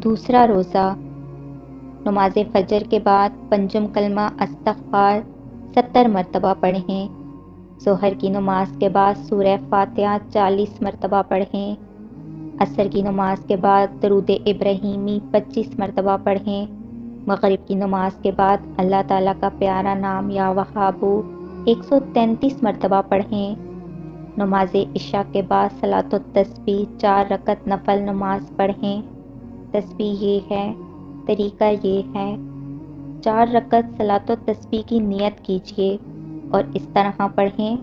دوسرا روزہ، نماز فجر کے بعد پنجم کلمہ استغفار 70 مرتبہ پڑھیں۔ ظہر کی نماز کے بعد سورہ فاتحہ 40 مرتبہ پڑھیں۔ عصر کی نماز کے بعد درود ابراہیمی 25 مرتبہ پڑھیں۔ مغرب کی نماز کے بعد اللہ تعالیٰ کا پیارا نام یا وہابو 133 مرتبہ پڑھیں۔ نماز عشاء کے بعد صلاۃ التسبیح 4 رکعت نفل نماز پڑھیں۔ تسبیح یہ ہے، طریقہ یہ ہے، 4 رکعت صلاۃ التسبیح کی نیت کیجیے اور اس طرح پڑھیں۔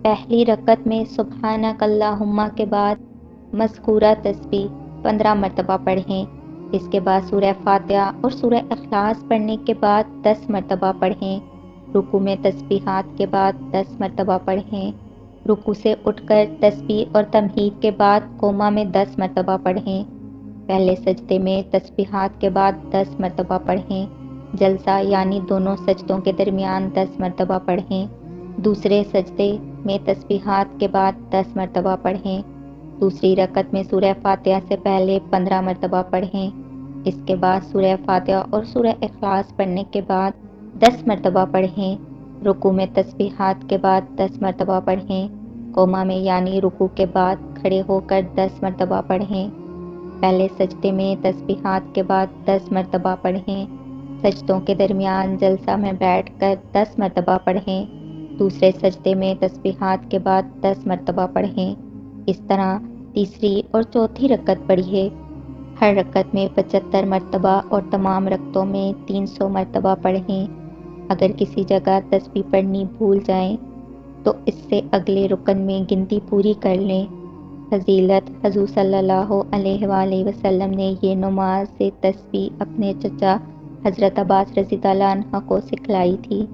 پہلی رکعت میں سبحانک اللہم کے بعد مذکورہ تسبیح 15 مرتبہ پڑھیں۔ اس کے بعد سورہ فاتحہ اور سورہ اخلاص پڑھنے کے بعد 10 مرتبہ پڑھیں۔ رکوع میں تسبیحات کے بعد 10 مرتبہ پڑھیں۔ رکوع سے اٹھ کر تسبیح اور تمہید کے بعد قوما میں 10 مرتبہ پڑھیں۔ پہلے سجدے میں تسبیحات کے بعد 10 مرتبہ پڑھیں۔ جلسہ یعنی دونوں سجدوں کے درمیان 10 مرتبہ پڑھیں۔ دوسرے سجدے میں تسبیحات کے بعد 10 مرتبہ پڑھیں۔ دوسری رکعت میں سورہ فاتحہ سے پہلے 15 مرتبہ پڑھیں۔ اس کے بعد سورہ فاتحہ اور سورہ اخلاص پڑھنے کے بعد 10 مرتبہ پڑھیں۔ رکوع میں تسبیحات کے بعد 10 مرتبہ پڑھیں۔ قوما میں یعنی رکوع کے بعد کھڑے ہو کر 10 مرتبہ پڑھیں۔ پہلے سجدے میں تسبیحات کے بعد 10 مرتبہ پڑھیں۔ سجدوں کے درمیان جلسہ میں بیٹھ کر 10 مرتبہ پڑھیں۔ دوسرے سجدے میں تسبیحات کے بعد 10 مرتبہ پڑھیں۔ اس طرح تیسری اور چوتھی رکعت پڑھیے۔ ہر رکعت میں 75 مرتبہ اور تمام رکعتوں میں 300 مرتبہ پڑھیں۔ اگر کسی جگہ تسبیح پڑھنی بھول جائیں تو اس سے اگلے رکن میں گنتی پوری کر لیں۔ فضیلت: حضور صلی اللہ علیہ وآلہ وسلم نے یہ نماز سے تسبیح اپنے چچا حضرت عباس رضی اللہ عنہ کو سکھلائی تھی۔